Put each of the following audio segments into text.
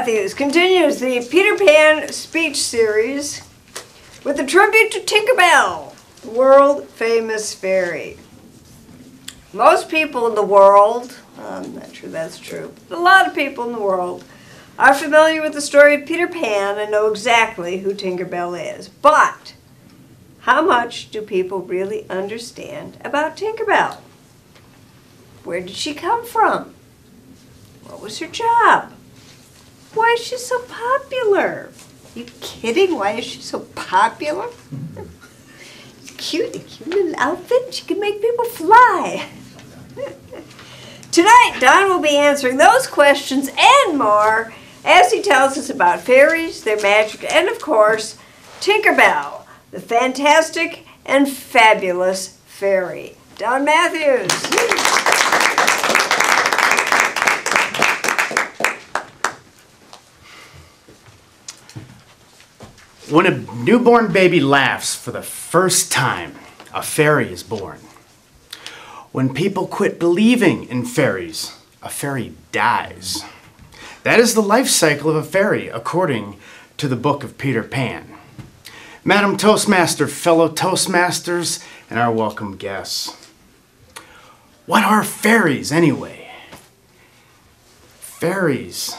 Mathews continues the Peter Pan speech series with a tribute to Tinkerbell, the world-famous fairy. Most people in the world, I'm not sure that's true, but a lot of people in the world are familiar with the story of Peter Pan and know exactly who Tinkerbell is. But how much do people really understand about Tinkerbell? Where did she come from? What was her job? Why is she so popular? Are you kidding? Why is she so popular? Cute, a cute little outfit. She can make people fly. Tonight, Don will be answering those questions and more as he tells us about fairies, their magic, and of course, Tinkerbell, the fantastic and fabulous fairy. Don Mathews. When a newborn baby laughs for the first time, a fairy is born. When people quit believing in fairies, a fairy dies. That is the life cycle of a fairy, according to the book of Peter Pan. Madam Toastmaster, fellow Toastmasters, and our welcome guests. What are fairies, anyway? Fairies,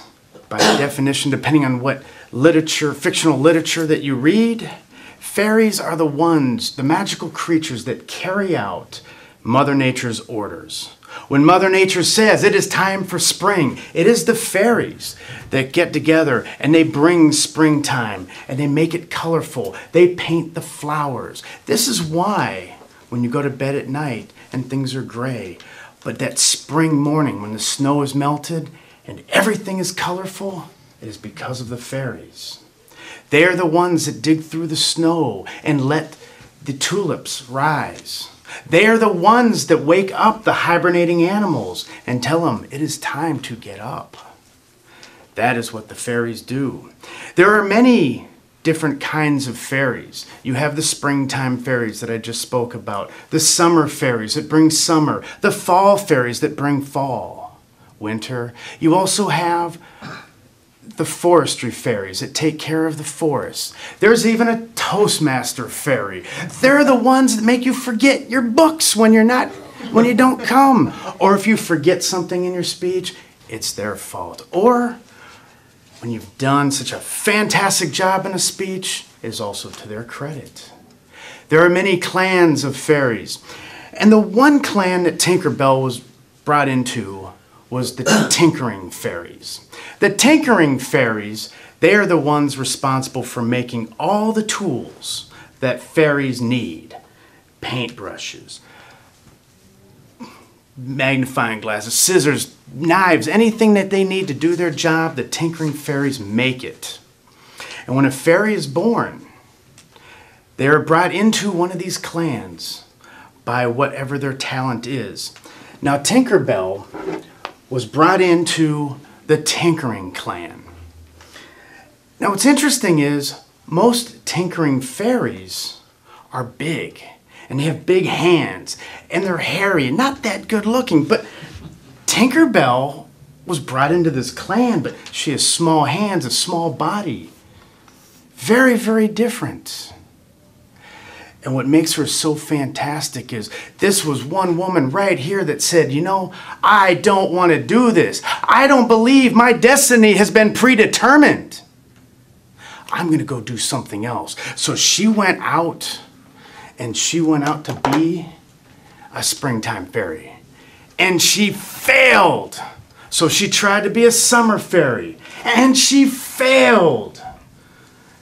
by definition, depending on what fictional literature that you read, fairies are the magical creatures that carry out Mother Nature's orders. When Mother Nature says it is time for spring, it is the fairies that get together and they bring springtime and they make it colorful. They paint the flowers. This is why when you go to bed at night and things are gray, but that spring morning when the snow is melted and everything is colorful, it is because of the fairies. They are the ones that dig through the snow and let the tulips rise. They are the ones that wake up the hibernating animals and tell them it is time to get up. That is what the fairies do. There are many different kinds of fairies. You have the springtime fairies that I just spoke about, the summer fairies that bring summer, the fall fairies that bring fall, winter. You also have the forestry fairies that take care of the forest. There's even a Toastmaster fairy. They're the ones that make you forget your books when you don't come. Or if you forget something in your speech, it's their fault. Or when you've done such a fantastic job in a speech, it is also to their credit. There are many clans of fairies. And the one clan that Tinkerbell was brought into was the tinkering fairies. The tinkering fairies, they are the ones responsible for making all the tools that fairies need. Paintbrushes, magnifying glasses, scissors, knives, anything that they need to do their job, the tinkering fairies make it. And when a fairy is born, they are brought into one of these clans by whatever their talent is. Now, Tinkerbell was brought into the tinkering clan. Now what's interesting is most tinkering fairies are big and they have big hands and they're hairy and not that good looking, but Tinkerbell was brought into this clan, but she has small hands, a small body. Very, very different. And what makes her so fantastic is this was one woman right here that said, you know, I don't want to do this. I don't believe my destiny has been predetermined. I'm going to go do something else. So she went out and she went out to be a springtime fairy. And she failed. So she tried to be a summer fairy and she failed.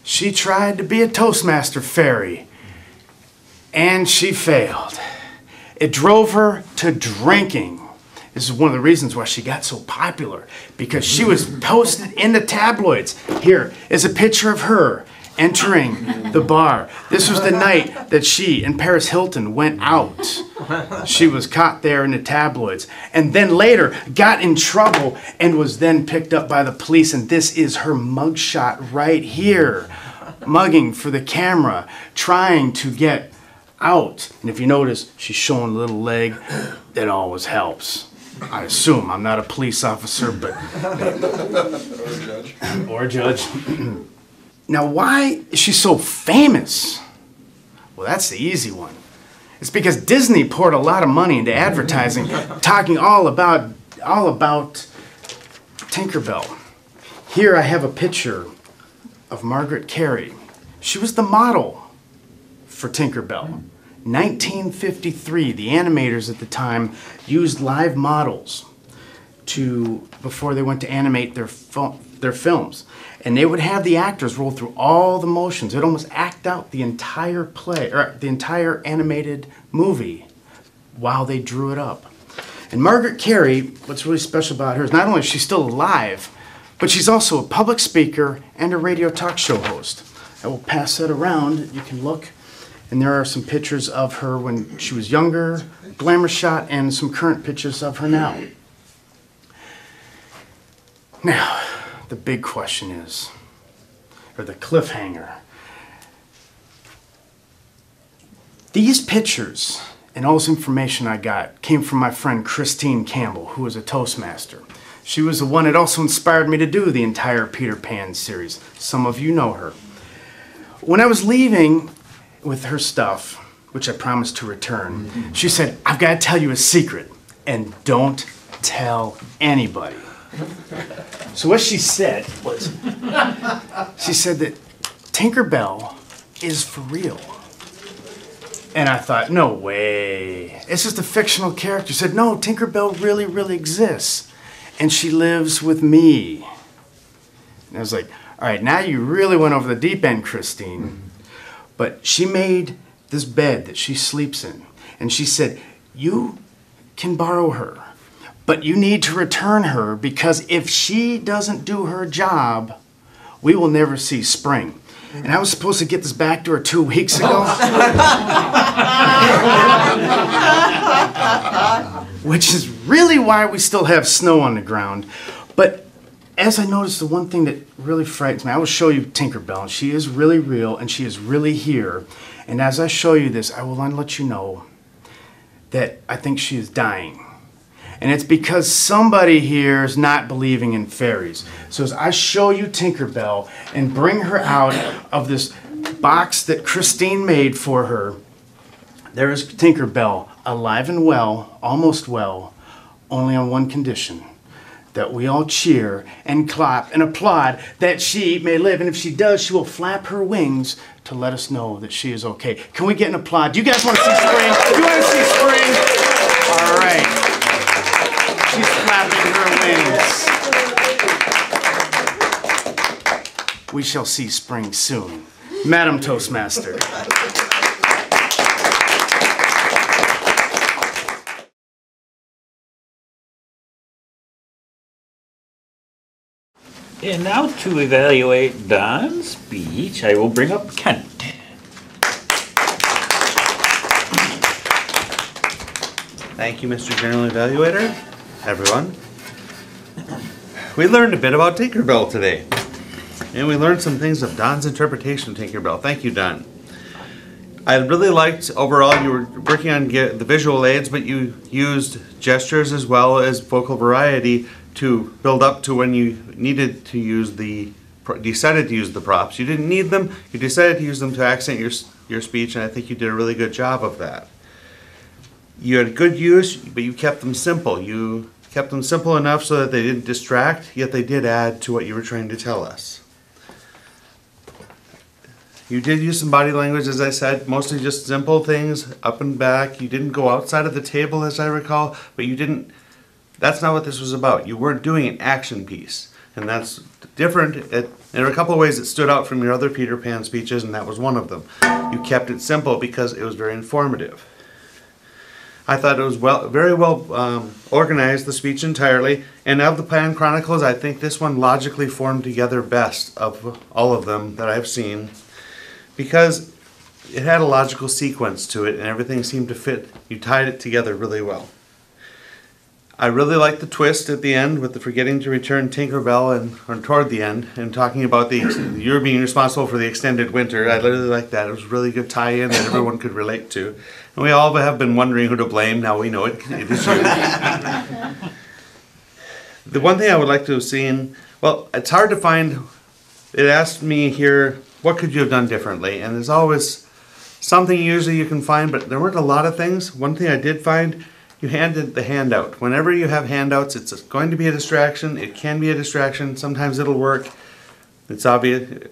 She tried to be a Toastmaster fairy. And she failed. It drove her to drinking. This is one of the reasons why she got so popular, because she was posted in the tabloids. Here is a picture of her entering the bar. This was the night that she and Paris Hilton went out. She was caught there in the tabloids and then later got in trouble and was then picked up by the police. And this is her mugshot right here, mugging for the camera, trying to get out. And if you notice, she's showing a little leg. That always helps. I assume. I'm not a police officer, but... Or a judge. Now, why is she so famous? Well, that's the easy one. It's because Disney poured a lot of money into advertising, talking all about Tinkerbell. Here I have a picture of Margaret Carey. She was the model for Tinkerbell. 1953, the animators at the time used live models before they went to animate their films. And they would have the actors roll through all the motions. They'd almost act out the entire play, or the entire animated movie while they drew it up. And Margaret Carey, what's really special about her is not only is she still alive, but she's also a public speaker and a radio talk show host. I will pass that around. You can look. And there are some pictures of her when she was younger, glamour shot, and some current pictures of her now. Now, the big question is, or the cliffhanger. These pictures and all this information I got came from my friend Christine Campbell, who was a Toastmaster. She was the one that also inspired me to do the entire Peter Pan series. Some of you know her. When I was leaving with her stuff, which I promised to return, she said, I've got to tell you a secret, and don't tell anybody. So what she said was, she said that Tinkerbell is for real. And I thought, no way. It's just a fictional character. She said, no, Tinkerbell really, really exists. And she lives with me. And I was like, all right, now you really went over the deep end, Christine. But she made this bed that she sleeps in. And she said, you can borrow her, but you need to return her, because if she doesn't do her job, we will never see spring. And I was supposed to get this back to her 2 weeks ago. Which is really why we still have snow on the ground. But as I noticed, the one thing that really frightens me, I will show you Tinkerbell. She is really real, and she is really here. And as I show you this, I will let you know that I think she is dying. And it's because somebody here is not believing in fairies. So as I show you Tinkerbell and bring her out of this box that Christine made for her, there is Tinkerbell, alive and well, almost well, only on one condition: that we all cheer and clap and applaud that she may live. And if she does, she will flap her wings to let us know that she is okay. Can we get an applaud? Do you guys want to see spring? Do you want to see spring? All right. She's flapping her wings. We shall see spring soon. Madam Toastmaster. And now to evaluate Don's speech, I will bring up Kent. Thank you, Mr. General Evaluator. Everyone. We learned a bit about Tinkerbell today. And we learned some things of Don's interpretation of Tinkerbell. Thank you, Don. I really liked, overall, you were working on the visual aids, but you used gestures as well as vocal variety to build up to when you needed to use decided to use the props. You didn't need them, you decided to use them to accent your speech, and I think you did a really good job of that. You had good use, but you kept them simple. You kept them simple enough so that they didn't distract, yet they did add to what you were trying to tell us. You did use some body language, as I said, mostly just simple things, up and back. You didn't go outside of the table, as I recall, but you didn't. That's not what this was about. You weren't doing an action piece, and that's different. There are a couple of ways it stood out from your other Peter Pan speeches, and that was one of them. You kept it simple because it was very informative. I thought it was very well organized, the speech entirely, and of the Pan Chronicles, I think this one logically formed together best of all of them that I've seen, because it had a logical sequence to it and everything seemed to fit. You tied it together really well. I really like the twist at the end with the forgetting to return Tinkerbell or toward the end and talking about you're being responsible for the extended winter. I really like that. It was a really good tie-in that everyone could relate to. And we all have been wondering who to blame. Now we know it is you. The one thing I would like to have seen, well, it's hard to find. It asked me here, what could you have done differently? And there's always something usually you can find, but there weren't a lot of things. One thing I did find, you handed the handout. Whenever you have handouts, it's going to be a distraction. It can be a distraction. Sometimes it'll work. It's obvious.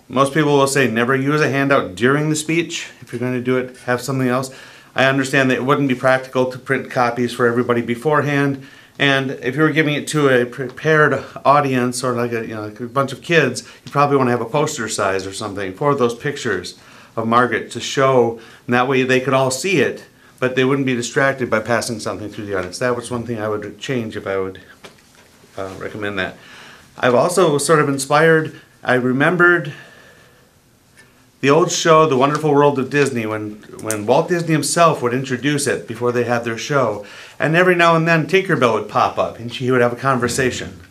Most people will say never use a handout during the speech. If you're going to do it, have something else. I understand that it wouldn't be practical to print copies for everybody beforehand. And if you were giving it to a prepared audience or like a bunch of kids, you probably want to have a poster size or something for those pictures of Margaret to show. And that way they could all see it, but they wouldn't be distracted by passing something through the audience. That was one thing I would change if I would recommend that. I've also sort of inspired, I remembered the old show, The Wonderful World of Disney, when Walt Disney himself would introduce it before they had their show. And every now and then Tinkerbell would pop up and he would have a conversation.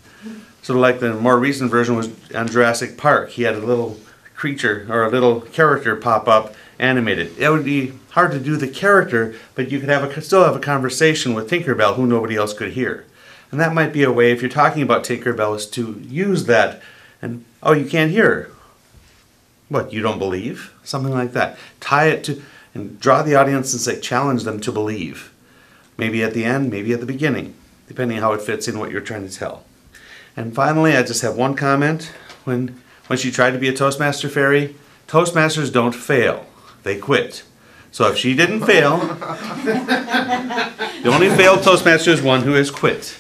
Sort of like the more recent version was on Jurassic Park. He had a little creature or a little character pop up animated. It would be hard to do the character, but you could still have a conversation with Tinkerbell who nobody else could hear. And that might be a way, if you're talking about Tinkerbell, is to use that and, oh, you can't hear her. What, you don't believe? Something like that. Tie it to, and draw the audience and say, challenge them to believe. Maybe at the end, maybe at the beginning, depending how it fits in what you're trying to tell. And finally, I just have one comment. When she tried to be a Toastmaster fairy, Toastmasters don't fail. They quit. So if she didn't fail, the only failed Toastmaster is one who has quit.